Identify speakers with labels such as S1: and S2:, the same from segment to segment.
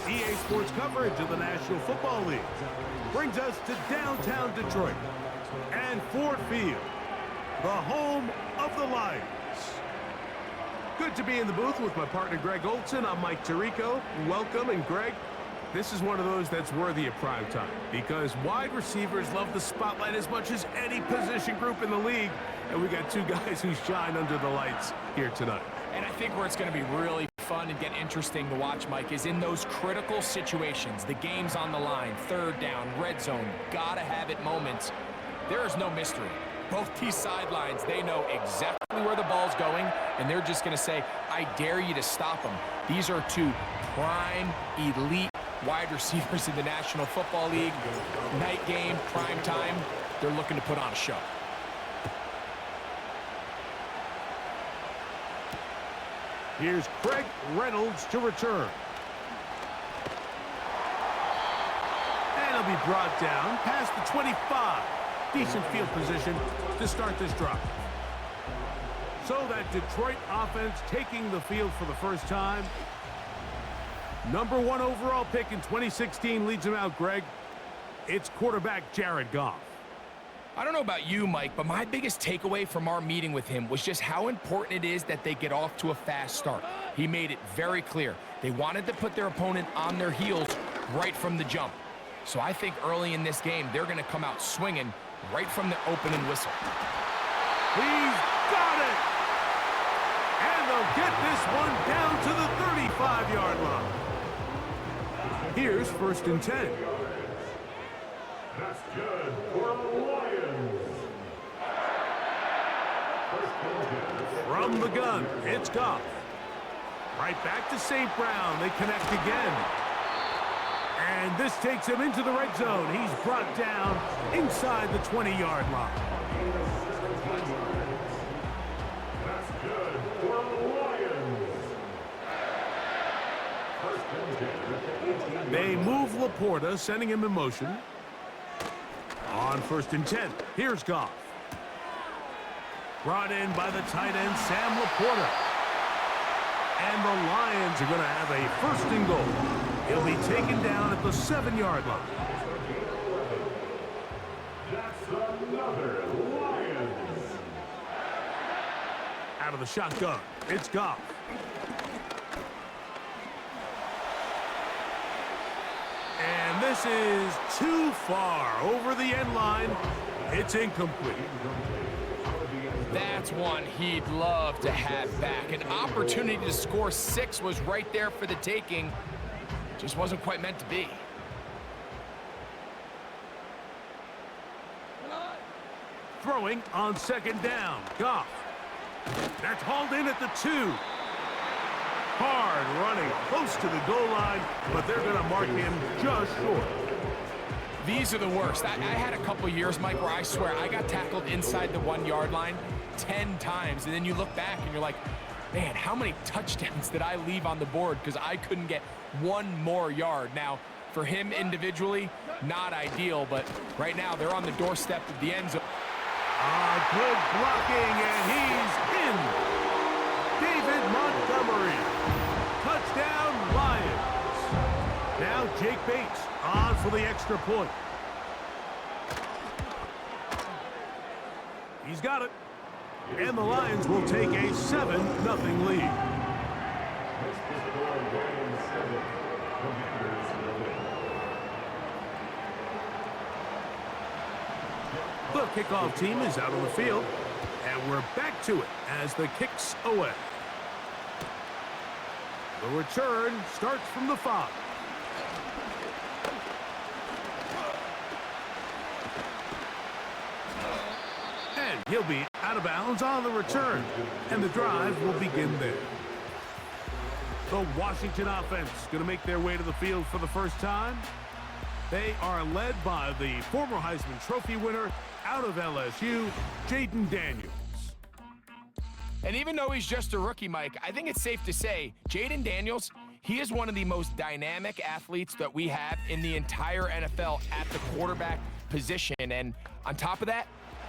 S1: EA Sports coverage of the National Football League brings us to downtown Detroit and Ford Field, the home of the Lions. Good to be in the booth with my partner Greg Olson. I'm Mike Tirico. Welcome, and Greg, this is one of those that's worthy of prime time because wide receivers love the spotlight as much as any position group in the league, and we got two guys who shine under the lights here tonight.
S2: And I think where it's going to be really fun and get interesting to watch, Mike, is in those critical situations. The game's on the line, third down, red zone, gotta have it moments. There is no mystery. Both these sidelines, they know exactly where the ball's going, and they're just going to say, I dare you to stop them. These are two prime, elite wide receivers in the National Football League. Night game, prime time, they're looking to put on a show.
S1: Here's Craig Reynolds to return. And he'll be brought down past the 25. Decent field position to start this drive. So that Detroit offense taking the field for the first time. Number 1 overall pick in 2016 leads him out, Greg. It's quarterback Jared Goff.
S2: I don't know about you, Mike, but my biggest takeaway from our meeting with him was just how important it is that they get off to a fast start. He made it very clear. They wanted to put their opponent on their heels right from the jump. So I think early in this game, they're going to come out swinging right from the opening whistle.
S1: He's got it! And they'll get this one down to the 35-yard line. Here's 1st and 10.
S3: That's good for the Lions.
S1: From the gun, it's Goff. Right back to St. Brown. They connect again. And this takes him into the red zone. He's brought down inside the 20-yard line.
S3: That's good for the Lions.
S1: They move Laporta, sending him in motion. On 1st and 10, here's Goff. Brought in by the tight end, Sam Laporta. And the Lions are going to have a 1st and goal. He'll be taken down at the 7-yard line.
S3: That's another Lions.
S1: Out of the shotgun, it's Goff. And this is too far over the end line. It's incomplete.
S2: That's one he'd love to have back. An opportunity to score 6 was right there for the taking. Just wasn't quite meant to be.
S1: Throwing on 2nd down, Goff. That's hauled in at the 2. Hard running close to the goal line, but they're going to mark him just short.
S2: These are the worst. I had a couple years, Mike, where I swear I got tackled inside the 1-yard line 10 times, and then you look back and you're like, man, how many touchdowns did I leave on the board because I couldn't get one more yard? Now, for him individually, not ideal, but right now they're on the doorstep of the end zone.
S1: Good blocking, and he's in. David Montgomery. Touchdown, Lions. Now Jake Bates on for the extra point. He's got it. And the Lions will take a 7-0 lead. The kickoff team is out on the field, and we're back to it as the kick's away. The return starts from the 5. And he'll be out of bounds on the return, and the drive will begin there. The Washington offense going to make their way to the field for the first time. They are led by the former Heisman Trophy winner out of LSU, Jaden Daniels.
S2: And even though he's just a rookie, Mike, I think it's safe to say Jaden Daniels, he is one of the most dynamic athletes that we have in the entire NFL at the quarterback position. And on top of that,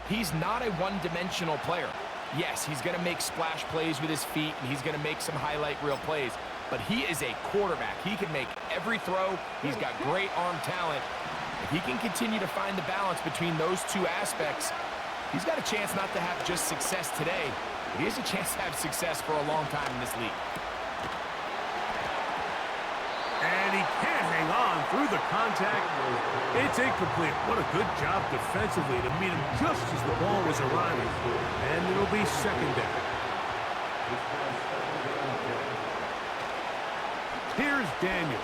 S2: he's not a one-dimensional player. Yes, he's going to make splash plays with his feet, and he's going to make some highlight reel plays. but he is a quarterback. He can make every throw. He's got great arm talent. If he can continue to find the balance between those two aspects, he's got a chance not to have just success today, but he has a chance to have success for a long time in this league.
S1: And he can't hang on through the contact. It's incomplete. What a good job defensively to meet him just as the ball was arriving. And it'll be second down. Here's Daniels.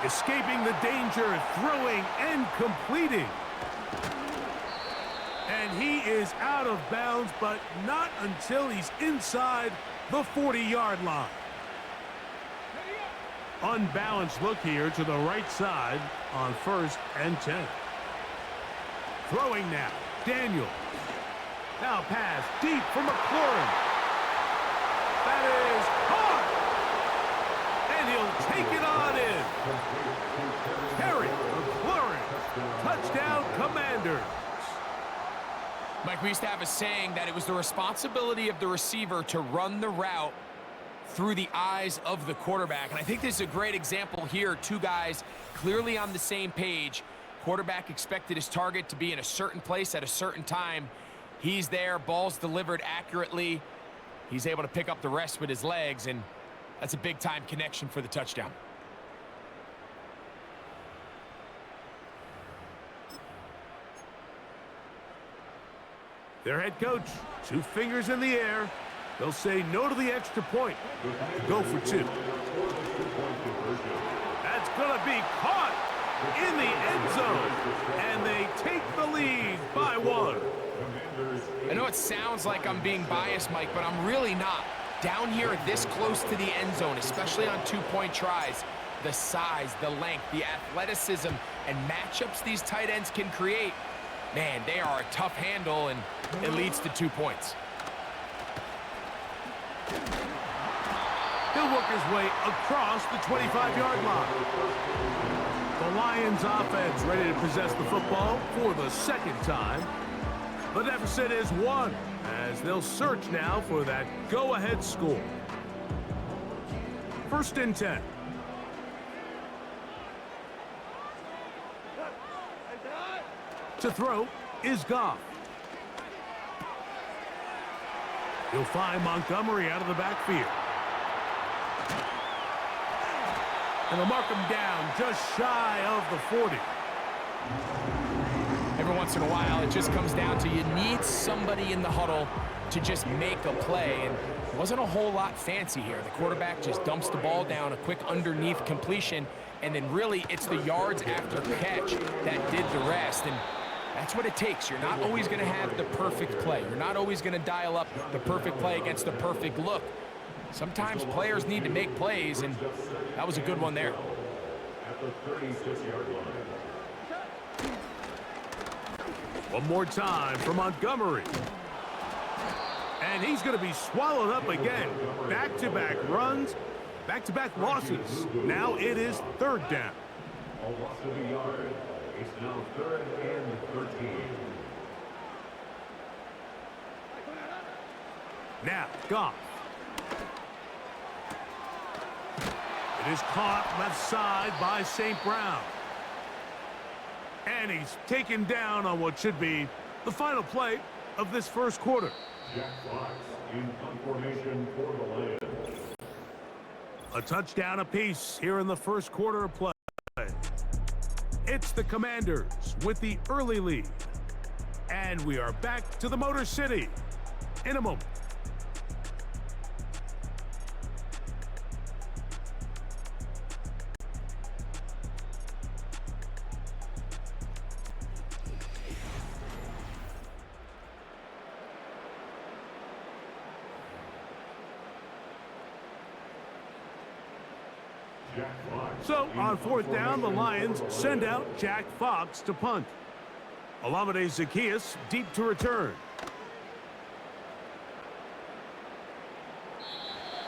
S1: Escaping the danger, throwing and completing. And he is out of bounds, but not until he's inside the 40-yard line. Unbalanced look here to the right side on 1st and 10. Throwing now, Daniels. Now pass deep for McLaurin. That is caught. And he'll take it on in. Terry McLaurin. Touchdown, Commanders.
S2: Mike, we used to have a saying that it was the responsibility of the receiver to run the route through the eyes of the quarterback. And I think this is a great example here. Two guys clearly on the same page. Quarterback expected his target to be in a certain place at a certain time. He's there, ball's delivered accurately. He's able to pick up the rest with his legs, and that's a big-time connection for the touchdown.
S1: Their head coach, 2 fingers in the air. They'll say no to the extra point. Go for 2. That's going to be caught in the end zone. And they take the lead by 1.
S2: I know it sounds like I'm being biased, Mike, but I'm really not. Down here this close to the end zone, especially on 2-point tries, the size, the length, the athleticism, and matchups these tight ends can create, man, they are a tough handle, and it leads to 2 points.
S1: He'll work his way across the 25-yard line. The Lions offense ready to possess the football for the second time. The deficit is 1 as they'll search now for that go-ahead score. 1st and 10. To throw is Goff. He'll find Montgomery out of the backfield. And they'll mark him down just shy of the 40.
S2: Every once in a while, it just comes down to you need somebody in the huddle to just make a play, and it wasn't a whole lot fancy here. The quarterback just dumps the ball down, a quick underneath completion, and then really it's the yards after catch that did the rest, and that's what it takes. You're not always going to have the perfect play. You're not always going to dial up the perfect play against the perfect look. Sometimes players need to make plays, and that was a good one there.
S3: At the 36-yard line.
S1: One more time for Montgomery. And he's going to be swallowed up again. Back-to-back runs, back-to-back losses. Now it is 3rd down.
S3: A loss of a yard. It's now 3rd and 13.
S1: Now, Goff. It is caught left side by St. Brown. And he's taken down on what should be the final play of this first quarter.
S3: Jack Fox in formation for the Lions.
S1: A touchdown apiece here in the first quarter of play. It's the Commanders with the early lead. And we are back to the Motor City in a moment. So, on 4th down, the Lions send out Jack Fox to punt. Olamide Zaccheaus deep to return.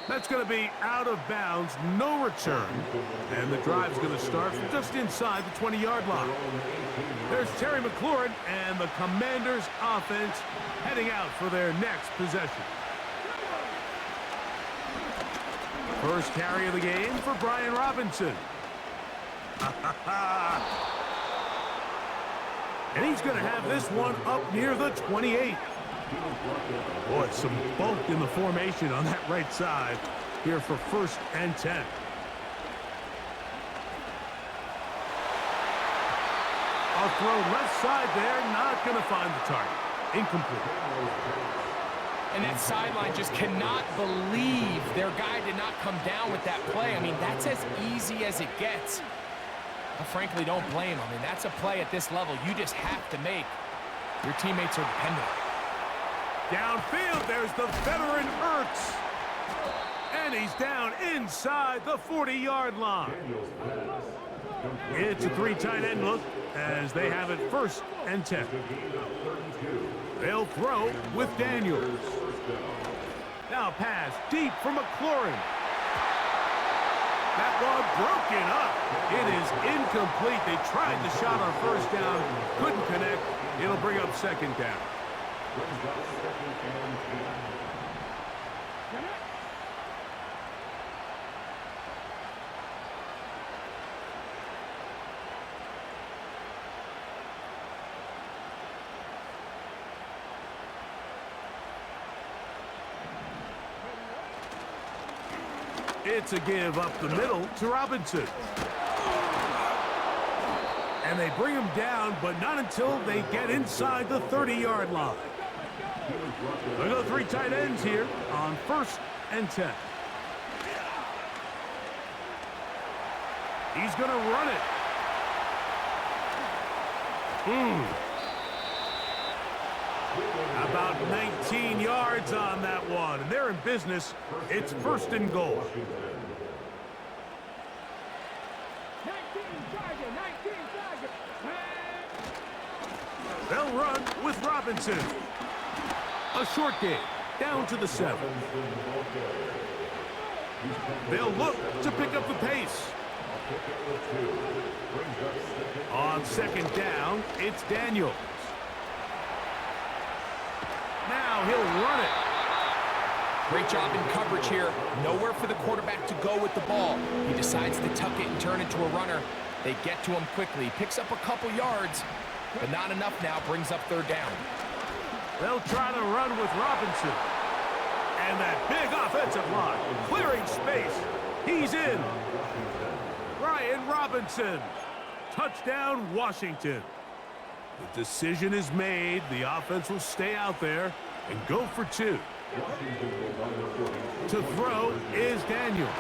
S1: That's going to be out of bounds, no return. And the drive's going to start from just inside the 20-yard line. There's Terry McLaurin and the Commanders' offense heading out for their next possession. First carry of the game for Brian Robinson. And he's going to have this one up near the 28. Boy, some bulk in the formation on that right side here for 1st and 10. A throw left side there, not going to find the target. Incomplete.
S2: And that sideline just cannot believe their guy did not come down with that play. I mean, that's as easy as it gets. I frankly don't blame him. I mean, that's a play at this level you just have to make. Your teammates are dependent.
S1: Downfield, there's the veteran Ertz. And he's down inside the 40-yard line. It's a 3 tight end look as they have it 1st and 10. They'll throw with Daniels. Now pass deep for McLaurin. That one broken up. It is incomplete. They tried the shot on 1st down, couldn't connect. It'll bring up 2nd down. It's a give up the middle to Robinson. And they bring him down, but not until they get inside the 30-yard line. They go 3 tight ends here on 1st and 10. He's going to run it. About 19 yards on that one. And they're in business. It's 1st and goal. They'll run with Robinson. A short game, down to the 7. They'll look to pick up the pace. On 2nd down, it's Daniels. Now he'll run it.
S2: Great job in coverage here. Nowhere for the quarterback to go with the ball. He decides to tuck it and turn into a runner. They get to him quickly. Picks up a couple yards, but not enough now. Brings up 3rd down.
S1: They'll try to run with Robinson. And that big offensive line, clearing space. He's in. Brian Robinson. Touchdown, Washington. The decision is made. The offense will stay out there and go for 2. To throw is Daniels.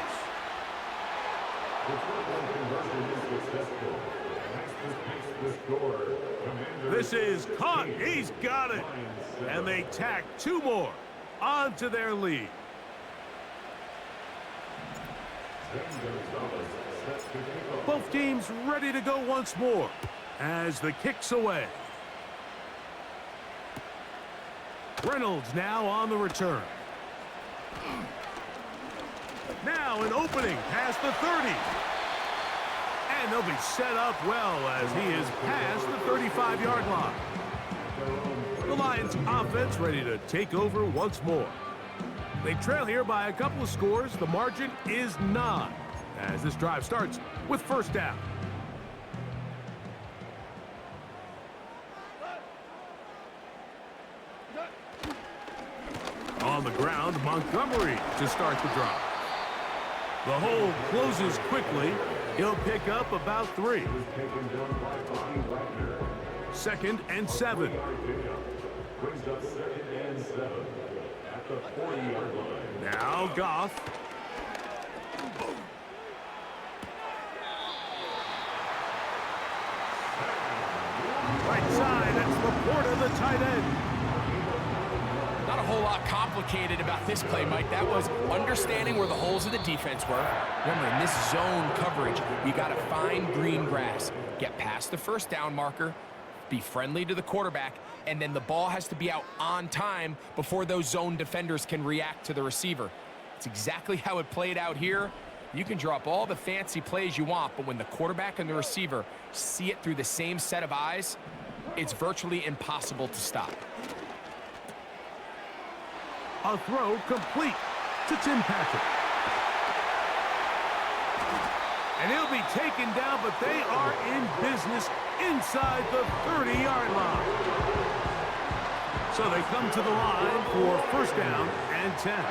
S1: This is caught. He's got it. And they tack 2 more onto their lead. Both teams ready to go once more as the kick's away. Reynolds now on the return. Now an opening past the 30. And they'll be set up well as he is past the 35-yard line. The Lions offense ready to take over once more. They trail here by a couple of scores. The margin is 9 as this drive starts with 1st down. On the ground, Montgomery to start the drive. The hole closes quickly. He'll pick up about 3. 2nd and 7. Now Goff. Right side, that's Laporta, the tight end.
S2: Not a whole lot complicated about this play, Mike. That was understanding where the holes of the defense were. Remember, in this zone coverage, you got to find green grass. Get past the 1st down marker, be friendly to the quarterback, and then the ball has to be out on time before those zone defenders can react to the receiver. It's exactly how it played out here. You can draw up all the fancy plays you want, but when the quarterback and the receiver see it through the same set of eyes, it's virtually impossible to stop.
S1: A throw complete to Tim Patrick. And he'll be taken down, but they are in business inside the 30-yard line. So they come to the line for first down and 10.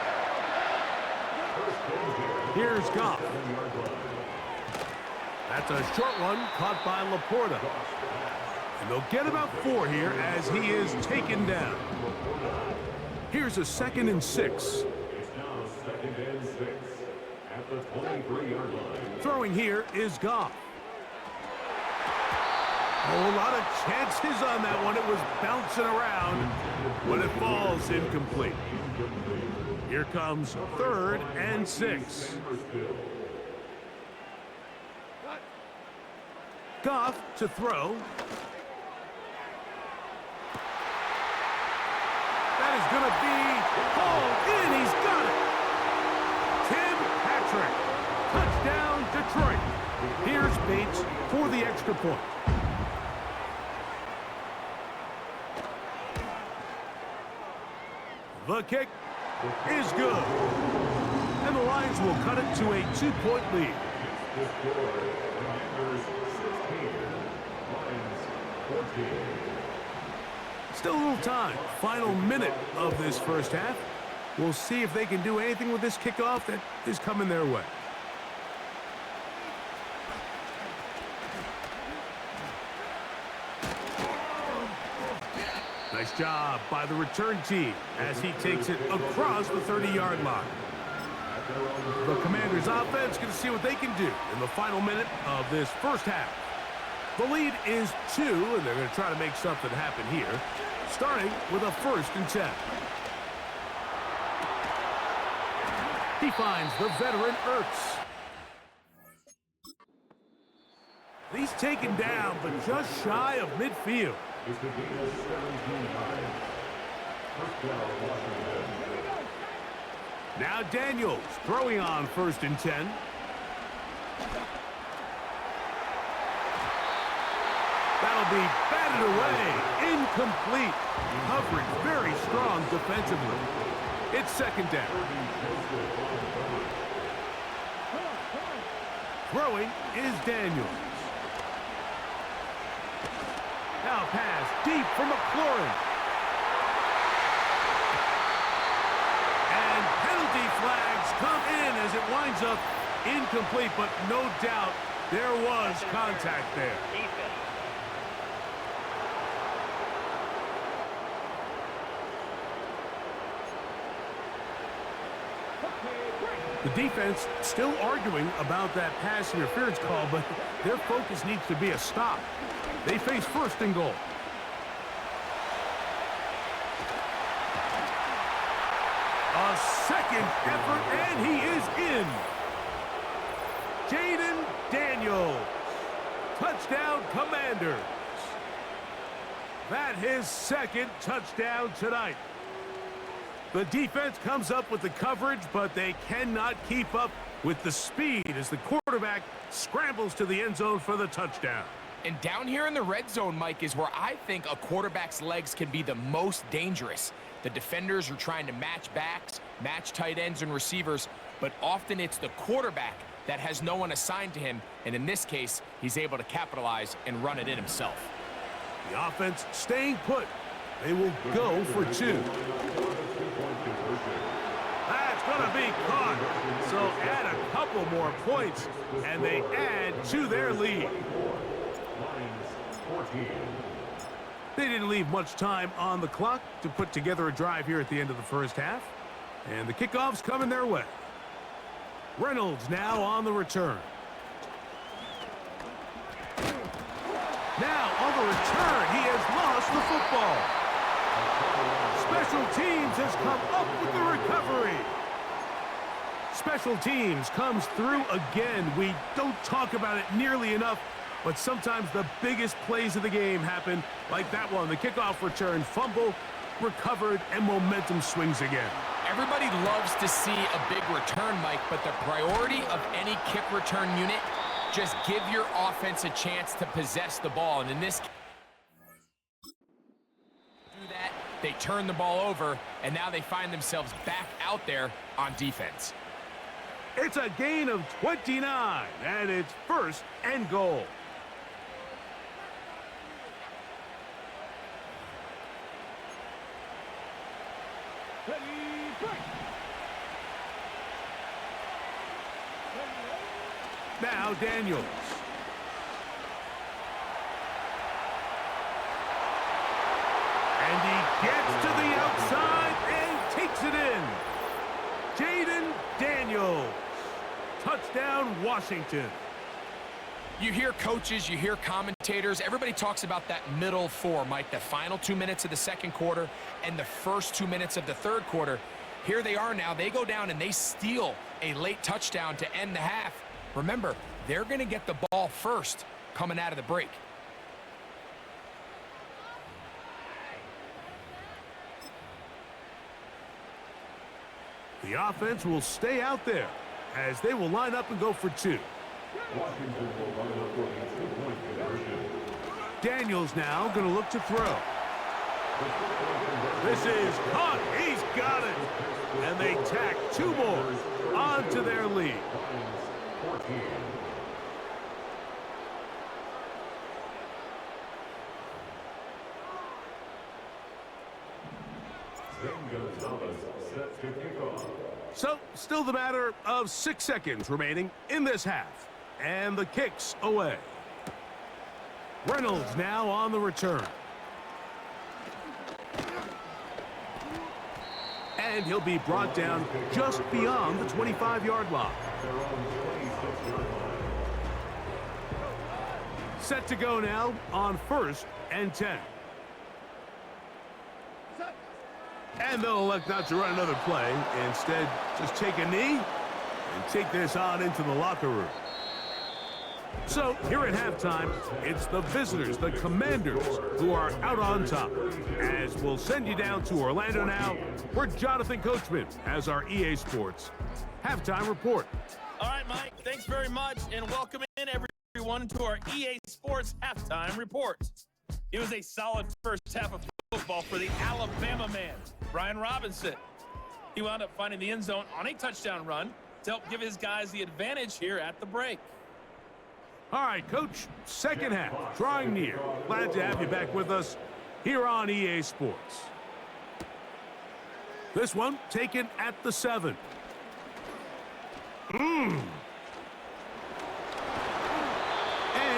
S1: Here's Goff. That's a short one caught by Laporta. And they'll get about 4 here as he is taken down. Here's a 2nd and 6.
S3: It's now 2nd and 6 at the 23-yard line.
S1: Throwing here is Goff. Oh, a lot of chances on that one. It was bouncing around, but it falls incomplete. Here comes 3rd and 6. Goff to throw. That is going to be hauled in. He's got it. Tim Patrick. Touchdown, Detroit. Here's Bates for the extra point. The kick is good. And the Lions will cut it to a 2-point lead. Still a little time. Final minute of this first half. We'll see if they can do anything with this kickoff that is coming their way. Nice job by the return team as he takes it across the 30-yard line. The Commanders' offense going to see what they can do in the final minute of this first half. The lead is 2, and they're going to try to make something happen here, starting with a 1st and 10. He finds the veteran Ertz. He's taken down, but just shy of midfield. Now Daniels throwing on 1st and 10. That'll be batted away. Incomplete. Coverage very strong defensively. It's 2nd down. Throwing is Daniels. Now pass deep for McLaurin. And penalty flags come in as it winds up incomplete, but no doubt there was contact there. The defense still arguing about that pass interference call, but their focus needs to be a stop. They face 1st and goal. A 2nd effort, and he is in. Jaden Daniels. Touchdown, Commanders. That his 2nd touchdown tonight. The defense comes up with the coverage, but they cannot keep up with the speed as the quarterback scrambles to the end zone for the touchdown.
S2: And down here in the red zone, Mike, is where I think a quarterback's legs can be the most dangerous. The defenders are trying to match backs, match tight ends and receivers, but often it's the quarterback that has no one assigned to him, and in this case, he's able to capitalize and run it in himself.
S1: The offense staying put. They will go for 2. That's going to be caught. So add a couple more points, and they add to their lead. They didn't leave much time on the clock to put together a drive here at the end of the first half. And the kickoff's coming their way. Reynolds now on the return. Now on the return, he has lost the football. Special teams has come up with the recovery. Special teams comes through again. We don't talk about it nearly enough, but sometimes the biggest plays of the game happen like that one. The kickoff return, fumble, recovered, and momentum swings again.
S2: Everybody loves to see a big return, Mike, but the priority of any kick return unit, just give your offense a chance to possess the ball. And in this case, do that, they turn the ball over, and now they find themselves back out there on defense.
S1: It's a gain of 29, and it's 1st and goal. Now Daniels. And he gets to the outside and takes it in. Jaden Daniels. Touchdown, Washington.
S2: You hear coaches, you hear commentators, everybody talks about that middle four, Mike, the final 2 minutes of the second quarter and the first 2 minutes of the third quarter. Here they are now. They go down and they steal a late touchdown to end the half. Remember, they're going to get the ball first coming out of the break.
S1: The offense will stay out there as they will line up and go for 2. Daniels now going to look to throw. This is caught. He's got it. And they tack 2 more onto their lead. So, still the matter of 6 seconds remaining in this half. And the kick's away. Reynolds now on the return. And he'll be brought down just beyond the 25-yard line. Set to go now on 1st and 10. And they'll elect not to run another play. Instead, just take a knee and take this on into the locker room. So, here at halftime, it's the visitors, the Commanders, who are out on top. As we'll send you down to Orlando now, where Jonathan Coachman has our EA Sports halftime report.
S4: All right, Mike, thanks very much, and welcome in everyone to our EA Sports halftime report. It was a solid first half of football for the Alabama man, Brian Robinson. He wound up finding the end zone on a touchdown run to help give his guys the advantage here at the break.
S1: All right, Coach, second half, drawing near. Glad to have you back with us here on EA Sports. This one taken at the 7. And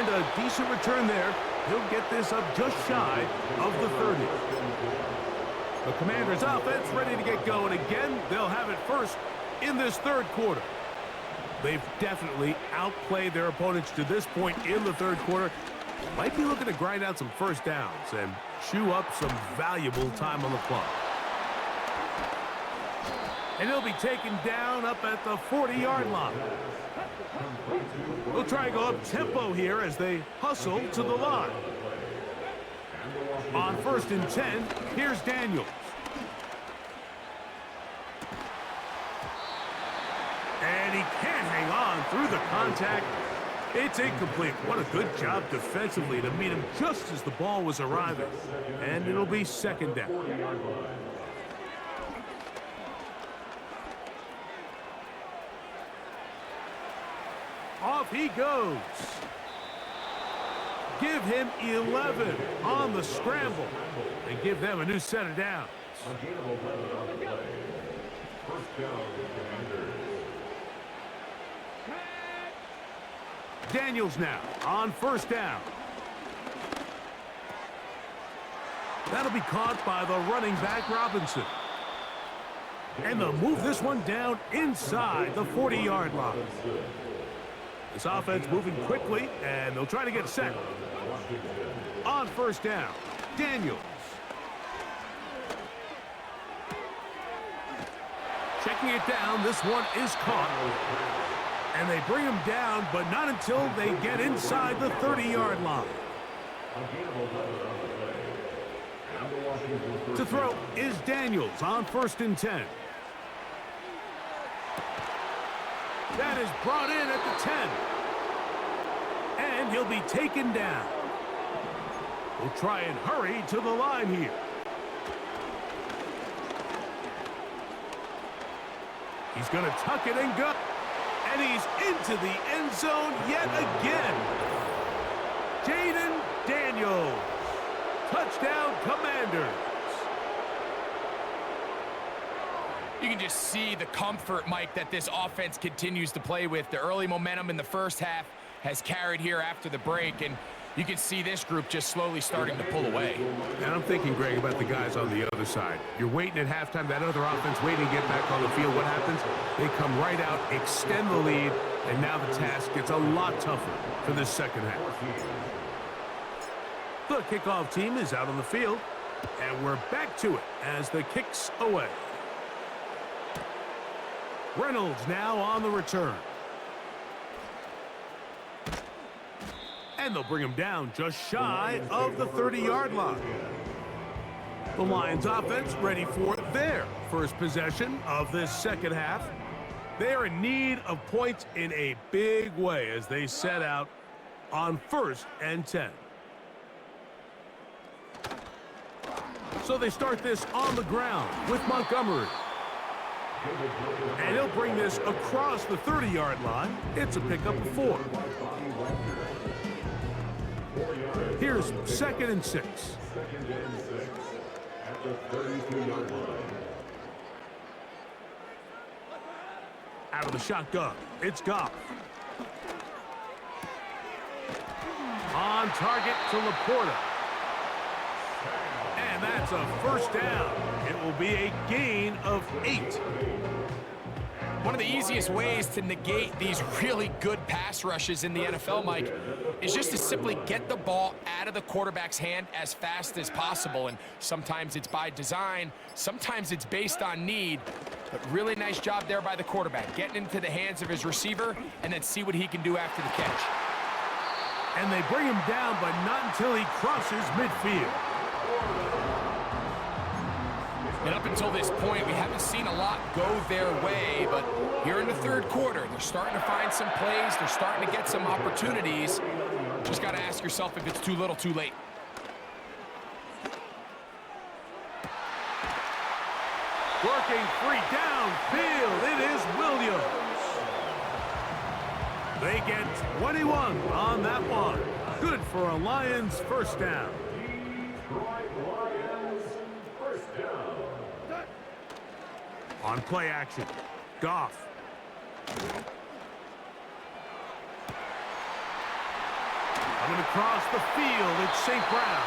S1: a decent return there. He'll get this up just shy of the 30. The Commanders' offense ready to get going again. They'll have it first in this third quarter. They've definitely outplayed their opponents to this point in the third quarter. Might be looking to grind out some first downs and chew up some valuable time on the clock. And he'll be taken down up at the 40-yard line. They'll try and go up tempo here as they hustle to the line. On 1st and 10, here's Daniels. And he can't hang on through the contact. It's incomplete. What a good job defensively to meet him just as the ball was arriving. And it'll be second down. Off he goes. Give him 11 on the scramble and give them a new set of downs. Daniels now on 1st down. That'll be caught by the running back, Robinson. And they'll move this one down inside the 40-yard line. This offense moving quickly, and they'll try to get set. On 1st down, Daniels. Checking it down, this one is caught. And they bring him down, but not until they get inside the 30-yard line. To throw is Daniels on 1st and 10. That is brought in at the 10. And he'll be taken down. We'll try and hurry to the line here. He's going to tuck it and go. And he's into the end zone yet again. Jaden Daniels. Touchdown, Commanders.
S2: You can just see the comfort, Mike, that this offense continues to play with. The early momentum in the first half has carried here after the break, and you can see this group just slowly starting to pull away.
S1: And I'm thinking, Greg, about the guys on the other side. You're waiting at halftime, that other offense waiting to get back on the field. What happens? They come right out, extend the lead, and now the task gets a lot tougher for this second half. The kickoff team is out on the field, and we're back to it as the kick's away. Reynolds now on the return. And they'll bring him down just shy of the 30-yard line. The Lions offense ready for their first possession of this second half. They are in need of points in a big way as they set out on 1st and 10. So they start this on the ground with Montgomery. And he'll bring this across the 30-yard line. It's a pickup of 4. Here's 2nd and 6.
S3: At the 32-yard line.
S1: Out of the shotgun, it's Goff. On target to Laporta. And that's a first down. It will be a gain of 8.
S2: One of the easiest ways to negate these really good pass rushes in the NFL, Mike, is just to simply get the ball out of the quarterback's hand as fast as possible. And sometimes it's by design, sometimes it's based on need. But really nice job there by the quarterback, getting into the hands of his receiver and then see what he can do after the catch.
S1: And they bring him down, but not until he crosses midfield.
S2: And up until this point, we haven't seen a lot go their way, but here in the third quarter, they're starting to find some plays. They're starting to get some opportunities. Just got to ask yourself if it's too little, too late.
S1: Working free downfield, it is Williams. They get 21 on that one. Good for a Lions first down. On play action, Goff. Coming across the field, it's St. Brown.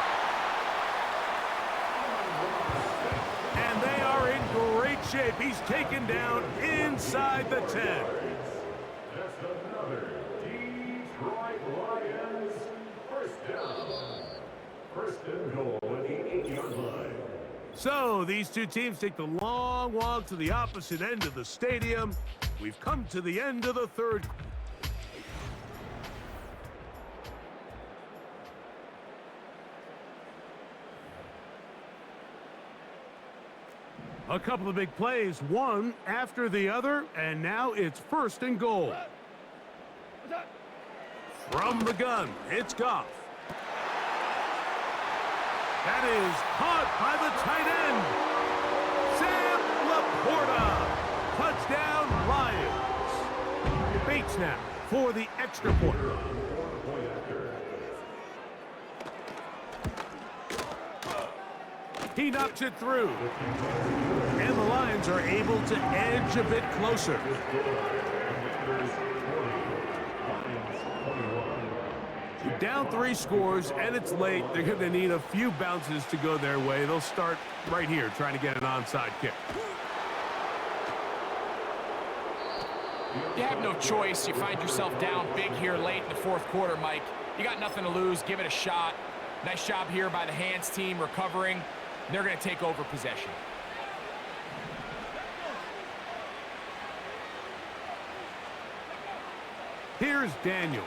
S1: And they are in great shape. He's taken down inside the 10.
S3: That's another Detroit Lions first down. First and goal at the 8-yard line.
S1: So these two teams take the long walk to the opposite end of the stadium. We've come to the end of the third. A couple of big plays, one after the other, and now it's 1st and goal. From the gun, it's Goff. That is caught by the tight end. Sam Laporta. Touchdown, Lions. Bates now for the extra point. He knocks it through. And the Lions are able to edge a bit closer. Down 3 scores, and it's late. They're going to need a few bounces to go their way. They'll start right here, trying to get an onside kick.
S2: You have no choice. You find yourself down big here late in the fourth quarter, Mike. You got nothing to lose. Give it a shot. Nice job here by the hands team recovering. They're going to take over possession.
S1: Here's Daniels.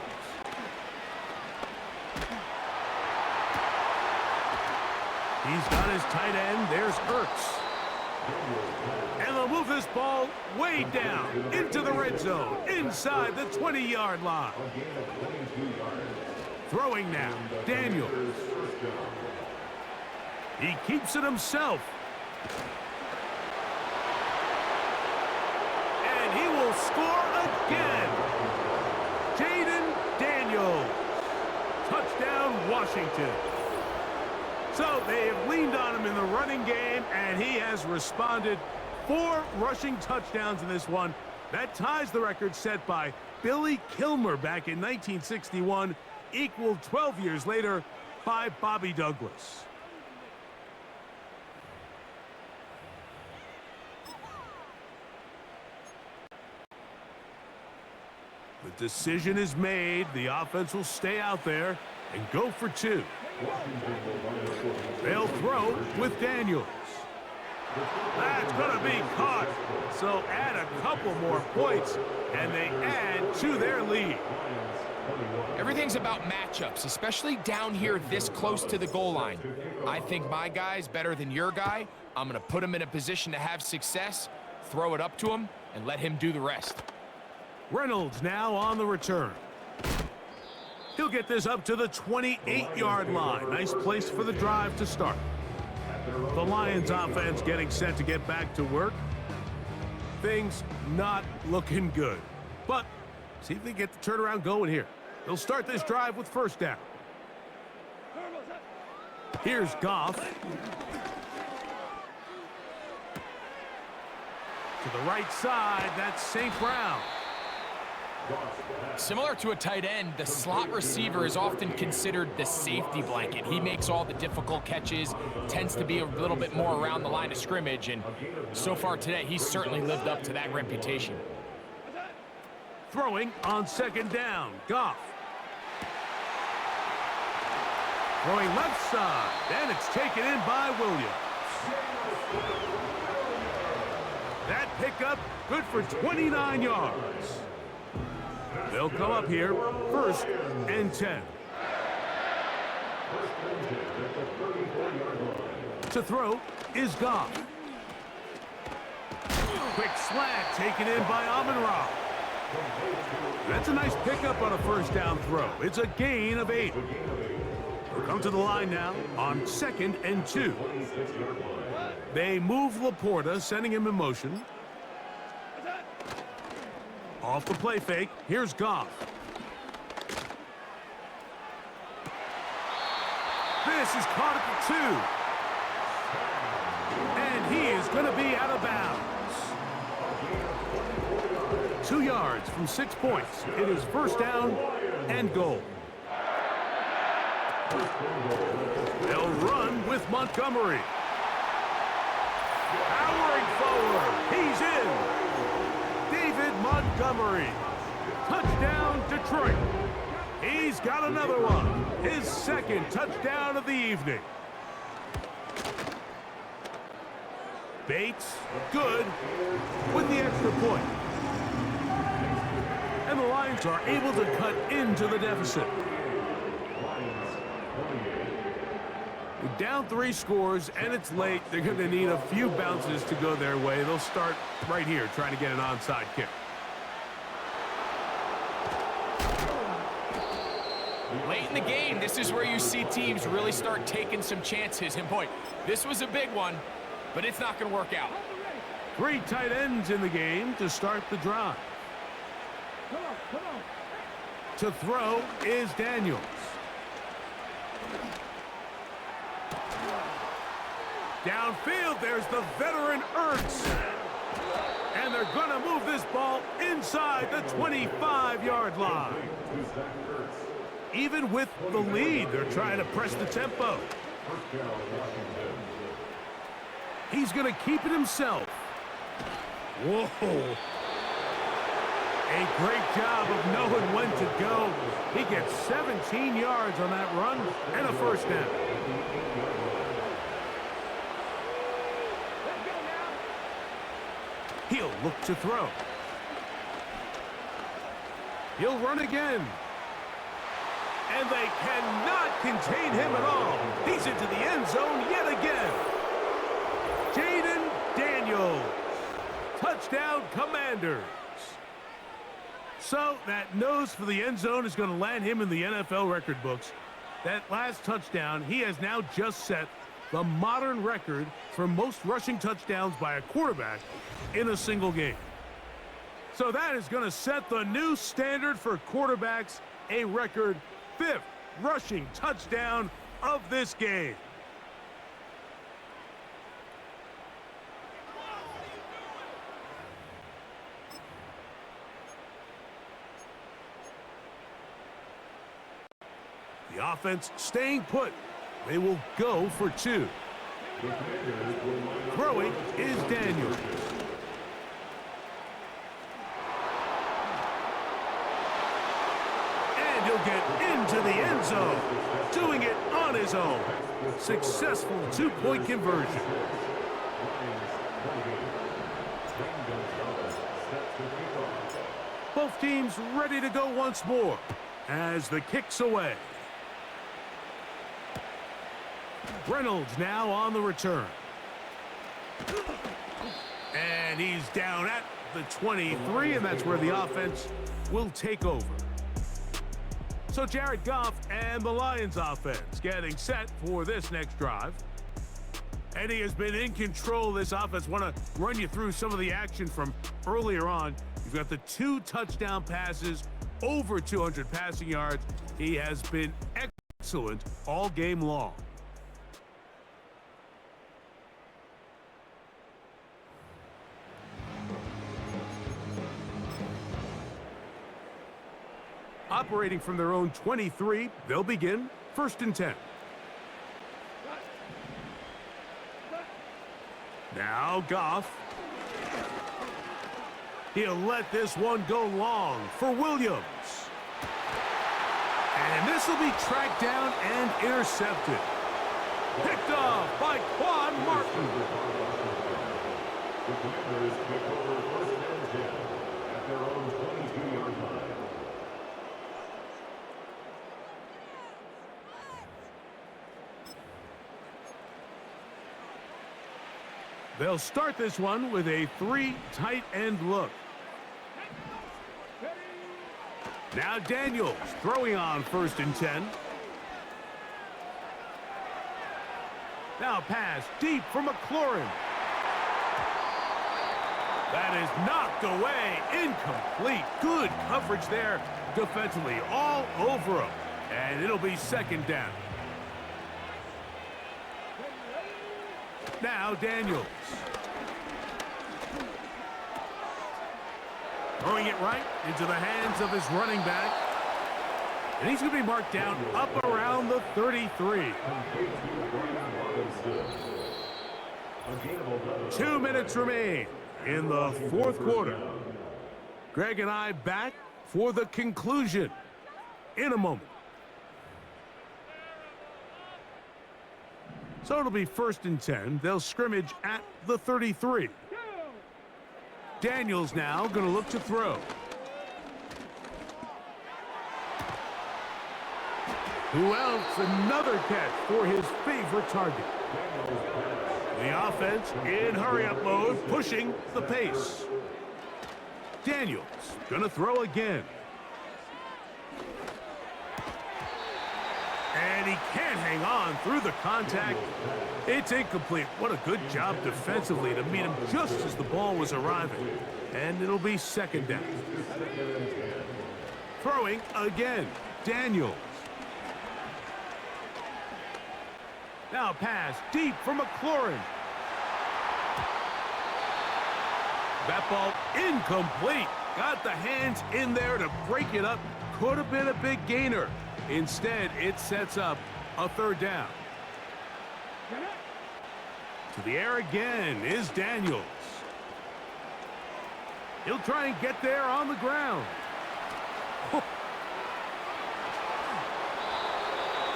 S1: He's got his tight end. There's Ertz. And the They'll move this ball way down into the red zone, inside the 20-yard line. Throwing now, Daniels. He keeps it himself. And he will score again. Jaden Daniels. Touchdown, Washington. So they have leaned on him in the running game, and he has responded. 4 rushing touchdowns in this one. That ties the record set by Billy Kilmer back in 1961, equaled 12 years later by Bobby Douglas. The decision is made. The offense will stay out there and go for 2. They'll throw with Daniels. That's going to be caught. So add a couple more points, and they add to their lead.
S2: Everything's about matchups, especially down here this close to the goal line. I think my guy's better than your guy. I'm going to put him in a position to have success, throw it up to him, and let him do the rest.
S1: Reynolds now on the return. He'll get this up to the 28-yard line. Nice place for the drive to start. The Lions offense getting set to get back to work. Things not looking good. But see if they get the turnaround going here. They'll start this drive with first down. Here's Goff. To the right side, that's St. Brown.
S2: Similar to a tight end, the slot receiver is often considered the safety blanket. He makes all the difficult catches, tends to be a little bit more around the line of scrimmage, and so far today, he's certainly lived up to that reputation.
S1: Throwing on second down, Goff. Throwing left side, and it's taken in by Williams. That pickup good for 29 yards. They'll come up here, 1st and 10. To throw is Goff. Quick slant taken in by Amon-Ra. That's a nice pickup on a first down throw. It's a gain of 8. We'll come to the line now on 2nd and 2. They move Laporta, sending him in motion. Off the play fake, here's Goff. This is caught at the 2. And he is going to be out of bounds. 2 yards from 6 points. It is first down and goal. They'll run with Montgomery. Powering forward. He's in. David Montgomery. Touchdown, Detroit. He's got another one. His 2nd touchdown of the evening. Bates, good, with the extra point. And the Lions are able to cut into the deficit. Down 3 scores, and it's late. They're going to need a few bounces to go their way. They'll start right here, trying to get an onside kick.
S2: Late in the game, this is where you see teams really start taking some chances. And boy, this was a big one, but it's not going to work out.
S1: 3 tight ends in the game to start the drive. To throw is Daniels. Downfield, there's the veteran Ertz. And they're going to move this ball inside the 25-yard line. Even with the lead, they're trying to press the tempo. He's going to keep it himself. Whoa. A great job of knowing when to go. He gets 17 yards on that run and a first down. He'll look to throw. He'll run again. And they cannot contain him at all. He's into the end zone yet again. Jaden Daniels. Touchdown, Commanders. So that nose for the end zone is going to land him in the NFL record books. That last touchdown, he has now just set the modern record for most rushing touchdowns by a quarterback in a single game. So that is going to set the new standard for quarterbacks, a record 5th rushing touchdown of this game. The offense staying put. They will go for 2. Throwing is Daniels. And he'll get into the end zone, doing it on his own. Successful 2-point conversion. Both teams ready to go once more as the kick's away. Reynolds now on the return. And he's down at the 23, and that's where the offense will take over. So Jared Goff and the Lions offense getting set for this next drive. And he has been in control of this offense. Want to run you through some of the action from earlier on. You've got the 2 touchdown passes, over 200 passing yards. He has been excellent all game long. Operating from their own 23, they'll begin 1st and 10. Now Goff. He'll let this one go long for Williams. And this will be tracked down and intercepted. Picked off by Quan Martin.
S3: The Commanders pick over 1st and 10 at their own 22-yard line.
S1: They'll start this one with a 3 tight end look. Now Daniels throwing on 1st and 10. Now pass deep for McLaurin. That is knocked away. Incomplete. Good coverage there defensively all over him. And it'll be 2nd down. Now Daniels. Throwing it right into the hands of his running back. And he's going to be marked down up around the 33. 2 minutes remain in the 4th quarter. Greg and I back for the conclusion in a moment. So it'll be 1st and 10. They'll scrimmage at the 33. Daniels now going to look to throw. Who else? Another catch for his favorite target. The offense in hurry-up mode, pushing the pace. Daniels going to throw again. And he can't hang on through the contact. It's incomplete. What a good job defensively to meet him just as the ball was arriving. And it'll be 2nd down. Throwing again. Daniels. Now pass deep for McLaurin. That ball incomplete. Got the hands in there to break it up. Could have been a big gainer. Instead, it sets up a 3rd down. To the air again is Daniels. He'll try and get there on the ground.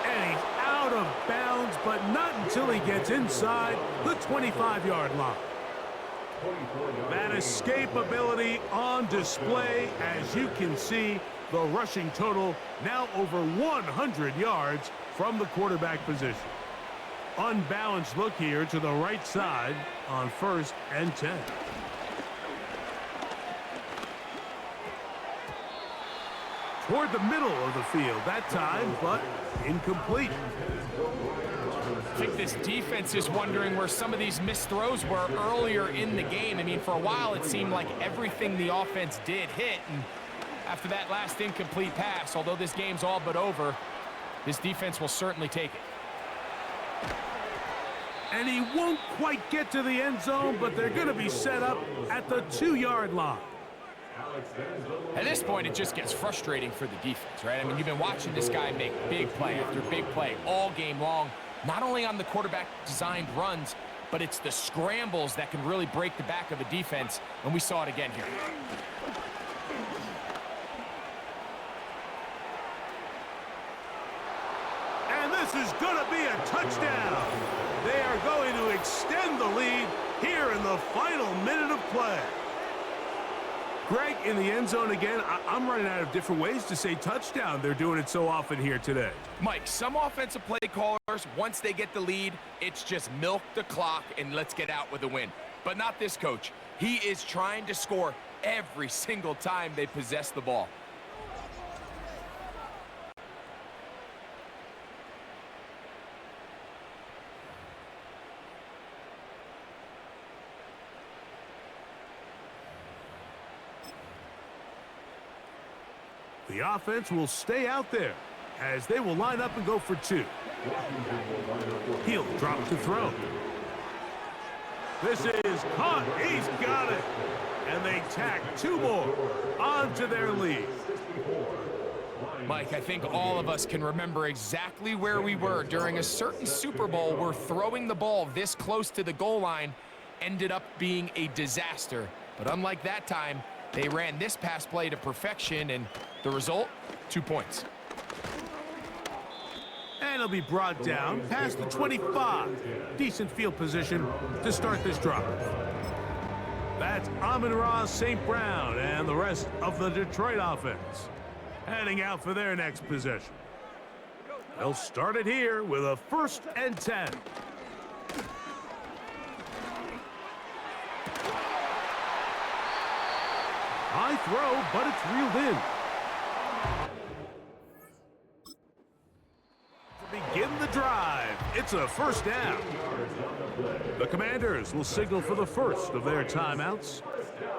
S1: And he's out of bounds, but not until he gets inside the 25-yard line. That escapability on display, as you can see. The rushing total now over 100 yards from the quarterback position. Unbalanced look here to the right side on 1st and 10. toward the middle of the field that time, but incomplete.
S2: I think this defense is wondering where some of these missed throws were earlier in the game. I mean, for a while, it seemed like everything the offense did hit. And after that last incomplete pass, although this game's all but over, this defense will certainly take it.
S1: And he won't quite get to the end zone, but they're going to be set up at the 2-yard line.
S2: At this point, it just gets frustrating for the defense, right? I mean, you've been watching this guy make big play after big play all game long, not only on the quarterback-designed runs, but it's the scrambles that can really break the back of a defense, and we saw it again here.
S1: And this is going to be a touchdown. They are going to extend the lead here in the final minute of play. Greg, in the end zone again, I'm running out of different ways to say touchdown. They're doing it so often here today.
S2: Mike, some offensive play callers, once they get the lead, it's just milk the clock and let's get out with a win. But not this coach. He is trying to score every single time they possess the ball.
S1: The offense will stay out there as they will line up and go for 2. He'll drop to throw. This is caught. He's got it. And they tack 2 more onto their lead.
S2: Mike, I think all of us can remember exactly where we were during a certain Super Bowl where throwing the ball this close to the goal line ended up being a disaster. But unlike that time, they ran this pass play to perfection, and the result, 2 points.
S1: And he'll be brought down past the 25. Decent field position to start this drive. That's Amon-Ra St. Brown and the rest of the Detroit offense heading out for their next possession. They'll start it here with a 1st and 10. High throw, but it's reeled in. To begin the drive, it's a 1st down. The Commanders will signal for the first of their timeouts,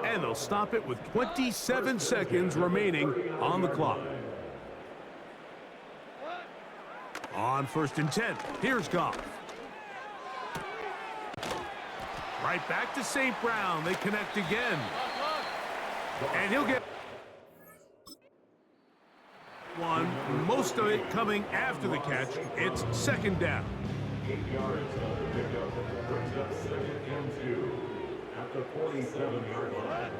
S1: and they'll stop it with 27 seconds remaining on the clock. On 1st and 10, here's Goff. Right back to St. Brown. They connect again. And he'll get one, most of it coming after the catch. It's 2nd down.
S3: 8 yards on the pickup. Brings up 2nd and 2 at the 47-yard line.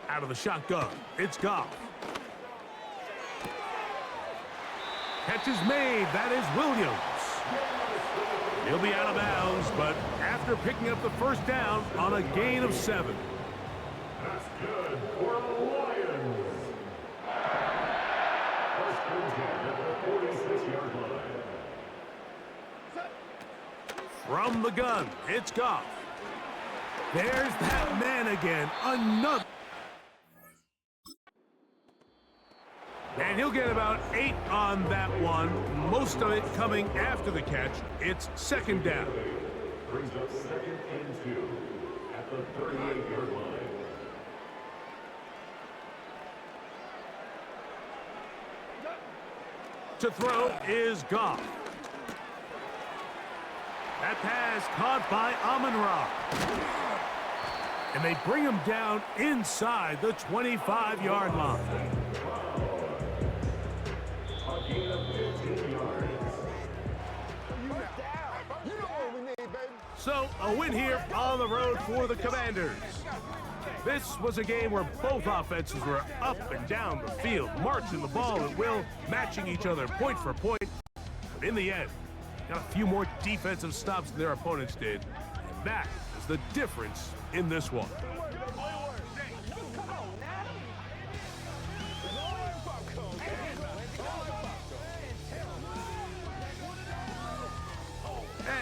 S1: Out of the shotgun, it's Goff. Catch is made. That is Williams. He'll be out of bounds, but after picking up the 1st down on a gain of 7.
S3: That's good for the Lions. 1st and 10 at the 46-yard line.
S1: From the gun, it's Goff. There's that man again. Another. And he'll get about 8 on that one, most of it coming after the catch. It's 2nd down.
S3: Brings up 2nd and 2 at the 38-yard line.
S1: To throw is Goff. That pass caught by Amon-Ra. And they bring him down inside the 25-yard line.
S3: A gain of 15 yards.
S1: So, a win here on the road for the Commanders. This was a game where both offenses were up and down the field, marching the ball at will, matching each other point for point. But in the end, got a few more defensive stops than their opponents did. And that is the difference in this one.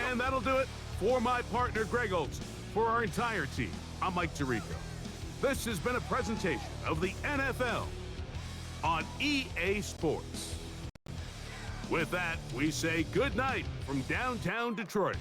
S1: And that'll do it for my partner, Greg Olson. For our entire team, I'm Mike Tirico. This has been a presentation of the NFL on EA Sports. With that, we say good night from downtown Detroit.